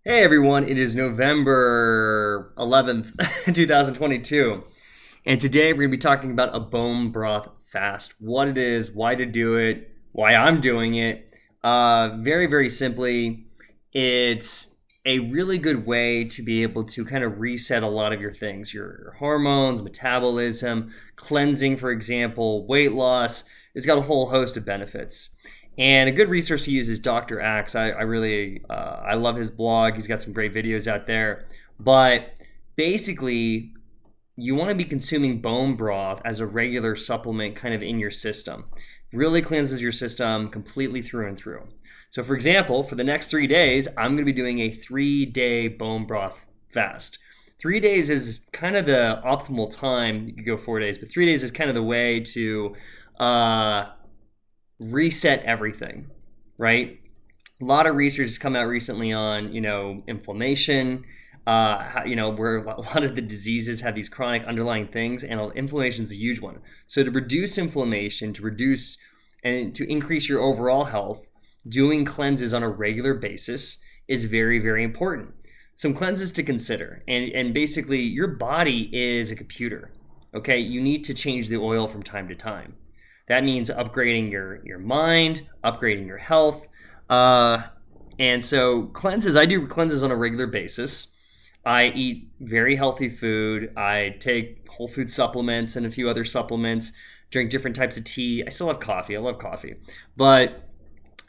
Hey everyone, it is November 11th, 2022. And today we're going to be talking about a bone broth fast. What it is, why to do it, why I'm doing it. Very simply, it's a really good way to be able to kind of reset a lot of your things, your hormones, metabolism, cleansing, for example, weight loss. It's got a whole host of benefits. And a good resource to use is Dr. Axe. I love his blog. He's got some great videos out there. But basically, you want to be consuming bone broth as a regular supplement kind of in your system. Really cleanses your system completely through and through. So for example, for the next 3 days, I'm going to be doing a 3-day bone broth fast. 3 days is kind of the optimal time. You could go 4 days, but 3 days is kind of the way to reset everything, right? A lot of research has come out recently on, inflammation, where a lot of the diseases have these chronic underlying things, and inflammation is a huge one. So to reduce inflammation, to reduce and to increase your overall health, doing cleanses on a regular basis is very important. Some cleanses to consider, and basically your body is a computer, okay? You need to change the oil from time to time. That means upgrading your mind, upgrading your health. And so cleanses, I do cleanses on a regular basis. I eat very healthy food. I take whole food supplements and a few other supplements, drink different types of tea. I still have coffee. I love coffee. But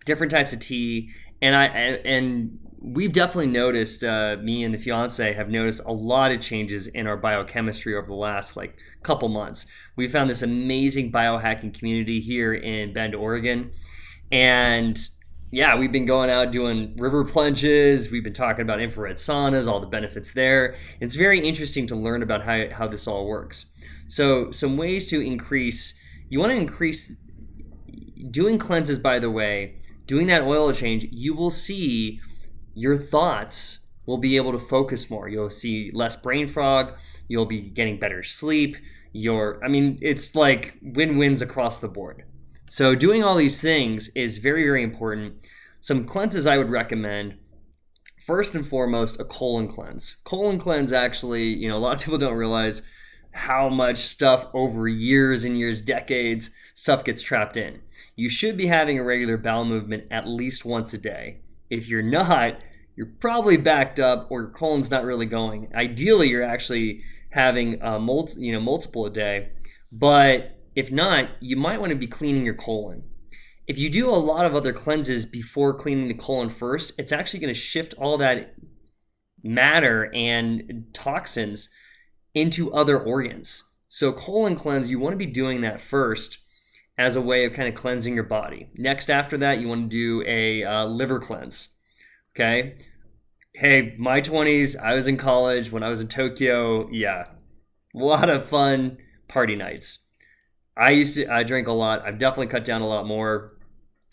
different types of tea. And we've definitely noticed, me and the fiance have noticed a lot of changes in our biochemistry over the last couple months. We found this amazing biohacking community here in Bend, Oregon. And yeah, we've been going out doing river plunges. We've been talking about infrared saunas, all the benefits there. It's very interesting to learn about how this all works. So some ways to increase, you want to increase doing cleanses, by the way, doing that oil change, you will see your thoughts will be able to focus more. You'll see less brain fog. You'll be getting better sleep. It's like win-wins across the board. So doing all these things is very important. Some cleanses I would recommend. First and foremost, a colon cleanse. Colon cleanse actually, a lot of people don't realize how much stuff over years and years, decades, stuff gets trapped in. You should be having a regular bowel movement at least once a day. If you're not, you're probably backed up or your colon's not really going. Ideally, you're actually having multiple a day. But if not, you might want to be cleaning your colon. If you do a lot of other cleanses before cleaning the colon first, it's actually going to shift all that matter and toxins into other organs. So colon cleanse, you want to be doing that first as a way of kind of cleansing your body. Next, after that, you want to do a liver cleanse. Okay. Hey, my 20s, I was in college when I was in Tokyo. Yeah, a lot of fun party nights. I drink a lot. I've definitely cut down a lot more.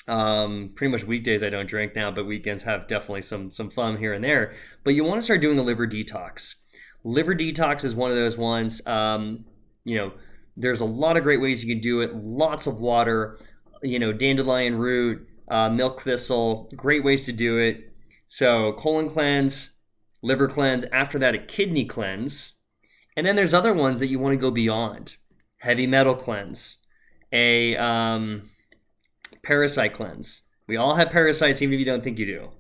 Pretty much weekdays I don't drink now, but weekends have definitely some fun here and there. But you want to start doing a liver detox. Liver detox is one of those ones. There's a lot of great ways you can do it. Lots of water, dandelion root, milk thistle, great ways to do it. So colon cleanse, liver cleanse, after that a kidney cleanse. And then there's other ones that you want to go beyond. Heavy metal cleanse, a parasite cleanse. We all have parasites even if you don't think you do,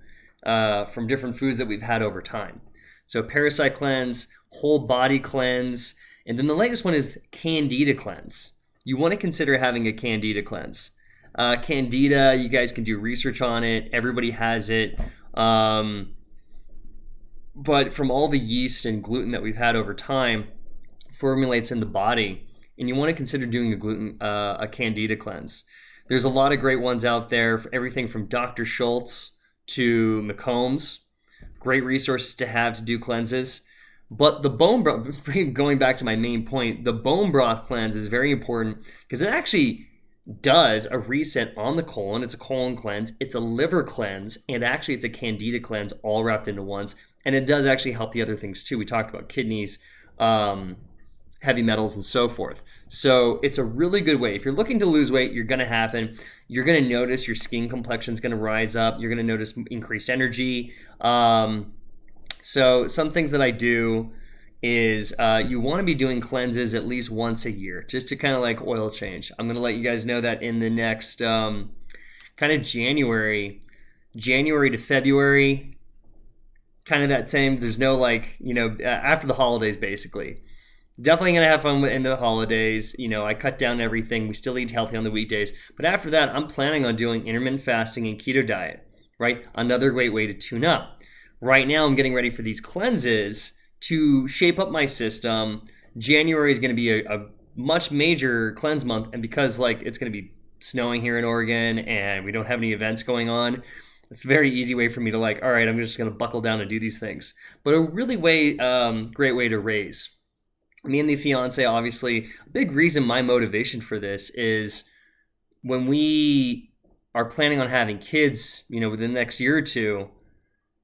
from different foods that we've had over time. So parasite cleanse, whole body cleanse, and then the latest one is candida cleanse. You want to consider having a candida cleanse. Candida, you guys can do research on it. Everybody has it. But from all the yeast and gluten that we've had over time, formulates in the body, and you want to consider doing a candida cleanse. There's a lot of great ones out there, everything from Dr. Schultz to McCombs. Great resources to have to do cleanses. But the bone broth, going back to my main point, the bone broth cleanse is very important because it actually does a reset on the colon. It's a colon cleanse, it's a liver cleanse, and actually it's a candida cleanse all wrapped into once. And it does actually help the other things too. We talked about kidneys, heavy metals, and so forth. So it's a really good way. If you're looking to lose weight, you're going to notice your skin complexion is going to rise up. You're going to notice increased energy. So some things that I do is you want to be doing cleanses at least once a year, just to kind of like oil change. I'm going to let you guys know that in the next kind of January to February, kind of that same. There's no like, after the holidays, basically. Definitely gonna have fun in the holidays. I cut down everything. We still eat healthy on the weekdays, but after that, I'm planning on doing intermittent fasting and keto diet. Right, another great way to tune up. Right now, I'm getting ready for these cleanses to shape up my system. January is going to be a much major cleanse month, and because like it's going to be snowing here in Oregon and we don't have any events going on, it's a very easy way for me to like, all right, I'm just going to buckle down and do these things. But a really great way to raise. Me and the fiance, obviously, a big reason my motivation for this is when we are planning on having kids, within the next year or two,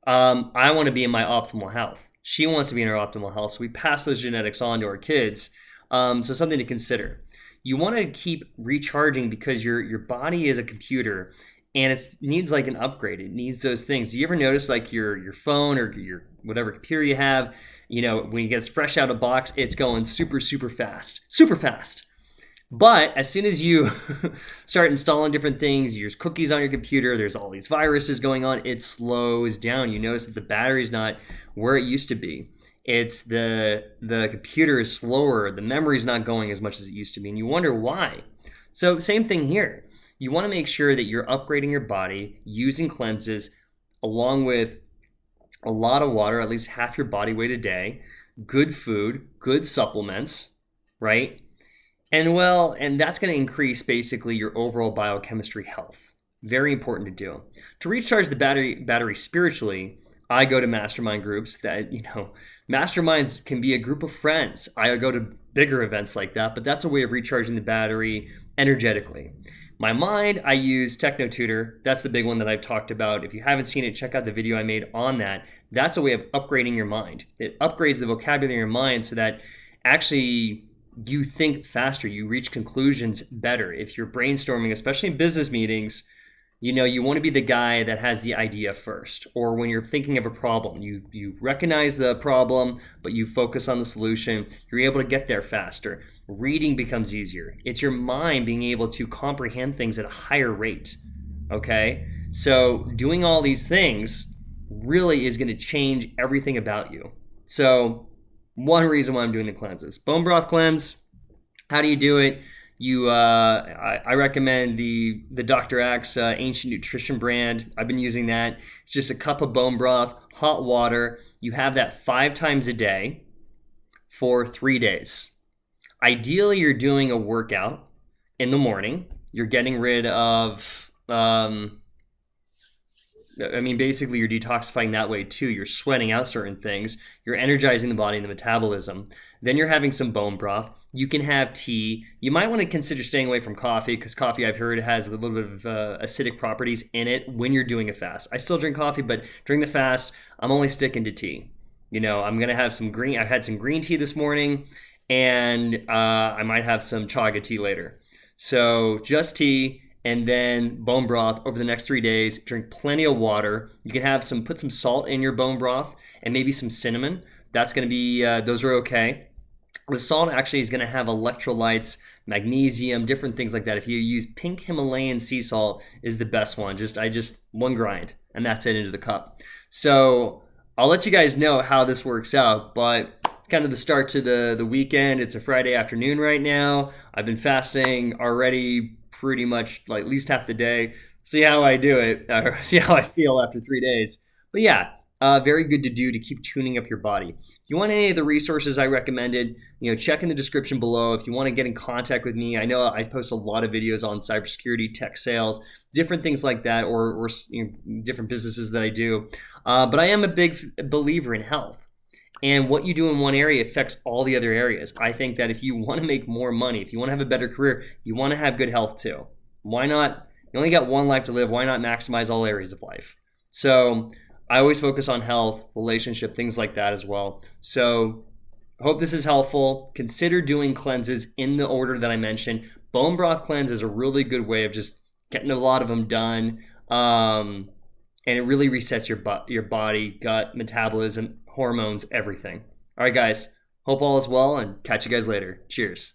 I want to be in my optimal health. She wants to be in her optimal health. So we pass those genetics on to our kids. So something to consider. You want to keep recharging because your body is a computer and it needs like an upgrade. It needs those things. Do you ever notice like your phone or your whatever computer you have, when it gets fresh out of box, it's going super, super fast. Super fast. But as soon as you start installing different things, you use cookies on your computer, there's all these viruses going on, it slows down. You notice that the battery's not where it used to be. It's the computer is slower, the memory's not going as much as it used to be, and you wonder why. So same thing here. You want to make sure that you're upgrading your body using cleanses along with a lot of water, at least half your body weight a day, good food, good supplements, right? And that's going to increase basically your overall biochemistry health. Very important to do. To recharge the battery spiritually, I go to mastermind groups that, masterminds can be a group of friends. I go to bigger events like that, but that's a way of recharging the battery energetically. My mind, I use Techno Tutor. That's the big one that I've talked about. If you haven't seen it, check out the video I made on that. That's a way of upgrading your mind. It upgrades the vocabulary in your mind so that actually you think faster, you reach conclusions better. If you're brainstorming, especially in business meetings, you want to be the guy that has the idea first. Or when you're thinking of a problem, you recognize the problem, but you focus on the solution. You're able to get there faster. Reading becomes easier. It's your mind being able to comprehend things at a higher rate. Okay? So doing all these things really is going to change everything about you. So one reason why I'm doing the cleanses. Bone broth cleanse. How do you do it? I recommend the Dr. Axe Ancient Nutrition brand. I've been using that. It's just a cup of bone broth, hot water. You have that 5 times a day for 3 days. Ideally, you're doing a workout in the morning. You're getting rid of, basically you're detoxifying that way too. You're sweating out certain things. You're energizing the body and the metabolism. Then you're having some bone broth. You can have tea. You might want to consider staying away from coffee because coffee, I've heard, has a little bit of acidic properties in it when you're doing a fast. I still drink coffee, but during the fast, I'm only sticking to tea. I'm going to have some green. I've had some green tea this morning, and I might have some chaga tea later. So just tea. And then bone broth over the next 3 days. Drink plenty of water. You can put some salt in your bone broth and maybe some cinnamon. That's going to be, those are okay. The salt actually is going to have electrolytes, magnesium, different things like that. If you use pink Himalayan sea salt is the best one. I just one grind and that's it into the cup. So I'll let you guys know how this works out, but it's kind of the start to the weekend. It's a Friday afternoon right now. I've been fasting already pretty much like at least half the day. See how I do it, or see how I feel after 3 days. But yeah, very good to do to keep tuning up your body. If you want any of the resources I recommended, check in the description below. If you want to get in contact with me, I know I post a lot of videos on cybersecurity, tech sales, different things like that, or different businesses that I do. But I am a big believer in health. And what you do in one area affects all the other areas. I think that if you want to make more money, if you want to have a better career, you want to have good health too. Why not? You only got one life to live. Why not maximize all areas of life? So I always focus on health, relationship, things like that as well. So I hope this is helpful. Consider doing cleanses in the order that I mentioned. Bone broth cleanse is a really good way of just getting a lot of them done. and it really resets your body, gut, metabolism, hormones, everything. All right, guys. Hope all is well, and catch you guys later. Cheers.